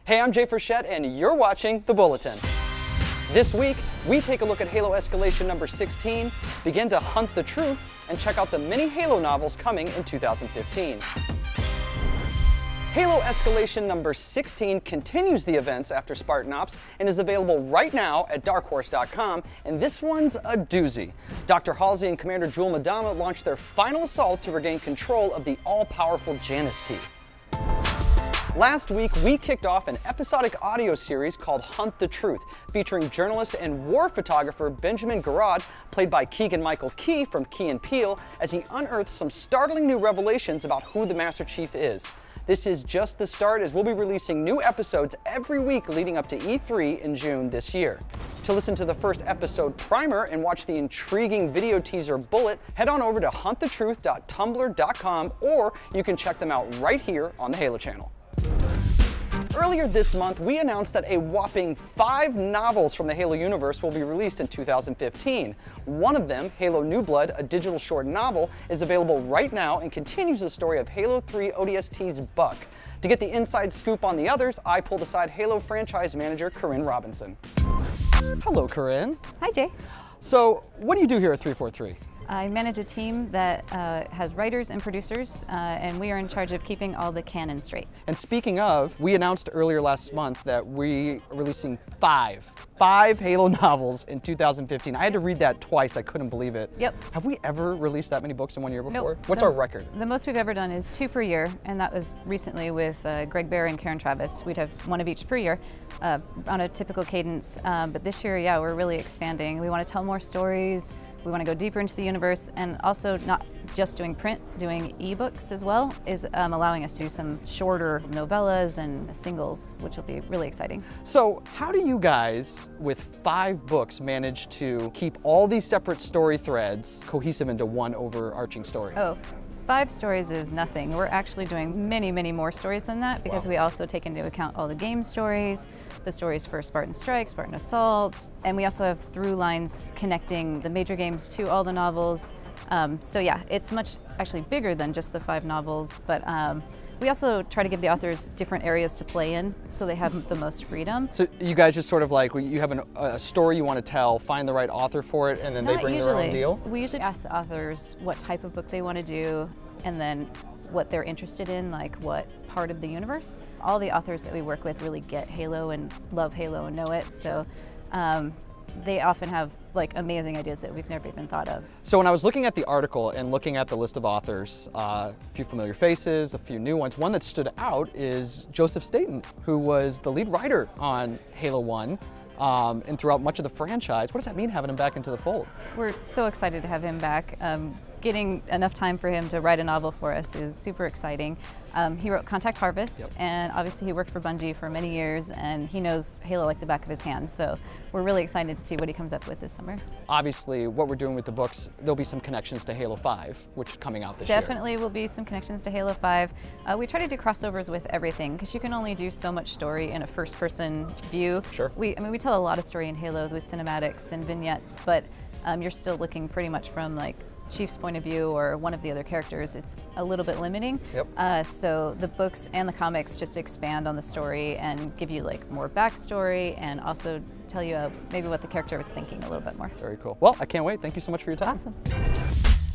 Hey, I'm Jay Frechette, and you're watching The Bulletin. This week, we take a look at Halo Escalation number 16, begin to hunt the truth, and check out the many Halo novels coming in 2015. Halo Escalation number 16 continues the events after Spartan Ops and is available right now at darkhorse.com, and this one's a doozy. Dr. Halsey and Commander Jewel Madama launched their final assault to regain control of the all-powerful Janus Key. Last week, we kicked off an episodic audio series called Hunt the Truth, featuring journalist and war photographer Benjamin Garrod, played by Keegan-Michael Key from Key & Peele, as he unearths some startling new revelations about who the Master Chief is. This is just the start, as we'll be releasing new episodes every week leading up to E3 in June this year. To listen to the first episode primer and watch the intriguing video teaser Bullet, head on over to huntthetruth.tumblr.com, or you can check them out right here on the Halo channel. Earlier this month, we announced that a whopping 5 novels from the Halo universe will be released in 2015. One of them, Halo New Blood, a digital short novel, is available right now and continues the story of Halo 3 ODST's Buck. To get the inside scoop on the others, I pulled aside Halo Franchise Manager Corrinne Robinson. Hello, Corrinne. Hi, Jay. So, what do you do here at 343? I manage a team that has writers and producers, and we are in charge of keeping all the canon straight. And speaking of, we announced earlier last month that we are releasing five Halo novels in 2015. I had to read that twice, I couldn't believe it. Yep. Have we ever released that many books in one year before? Nope. What's our record? The most we've ever done is 2 per year, and that was recently with Greg Bear and Karen Travis. We'd have 1 of each per year on a typical cadence, but this year, yeah, we're really expanding. We want to tell more stories. We want to go deeper into the universe, and also not just doing print, doing ebooks as well is allowing us to do some shorter novellas and singles, which will be really exciting. So how do you guys, with 5 books, manage to keep all these separate story threads cohesive into one overarching story? Oh. 5 stories is nothing. We're actually doing many, many more stories than that, because we also take into account all the game stories, the stories for Spartan Strike, Spartan Assault, and we also have through lines connecting the major games to all the novels. So yeah, it's much actually bigger than just the 5 novels, but we also try to give the authors different areas to play in, so they have the most freedom. So you guys just sort of like, you have a story you want to tell, find the right author for it, and then they bring their own deal? We usually ask the authors what type of book they want to do, and then what they're interested in, like what part of the universe. All the authors that we work with really get Halo and love Halo and know it, so they often have like amazing ideas that we've never even thought of. So when I was looking at the article and looking at the list of authors, a few familiar faces, a few new ones, one that stood out is Joseph Staten, who was the lead writer on Halo 1 and throughout much of the franchise. What does that mean, having him back into the fold? We're so excited to have him back. Getting enough time for him to write a novel for us is super exciting. He wrote Contact Harvest, and obviously he worked for Bungie for many years, and he knows Halo like the back of his hand, so we're really excited to see what he comes up with this summer. Obviously, what we're doing with the books, there'll be some connections to Halo 5, which is coming out this year. Definitely will be some connections to Halo 5. We try to do crossovers with everything, because you can only do so much story in a first-person view. Sure. I mean, we tell a lot of story in Halo with cinematics and vignettes, but you're still looking pretty much from like Chief's point of view or one of the other characters. It's a little bit limiting. Yep. So the books and the comics just expand on the story and give you like more backstory, and also tell you maybe what the character was thinking a little bit more. Very cool. Well, I can't wait. Thank you so much for your time. Awesome.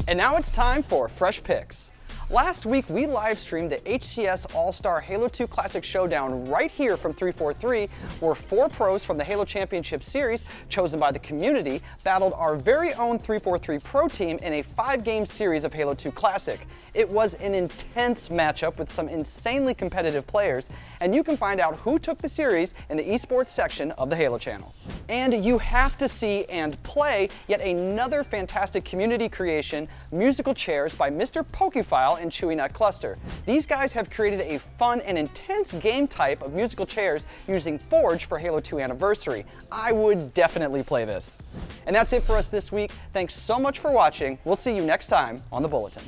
And now it's time for Fresh Picks. Last week, we live streamed the HCS All-Star Halo 2 Classic Showdown right here from 343, where 4 pros from the Halo Championship Series, chosen by the community, battled our very own 343 Pro team in a 5-game series of Halo 2 Classic. It was an intense matchup with some insanely competitive players, and you can find out who took the series in the esports section of the Halo channel. And you have to see and play yet another fantastic community creation, musical chairs by Mr. Pokefile and Chewy Nut Cluster. These guys have created a fun and intense game type of musical chairs using Forge for Halo 2 Anniversary. I would definitely play this. And that's it for us this week. Thanks so much for watching. We'll see you next time on The Bulletin.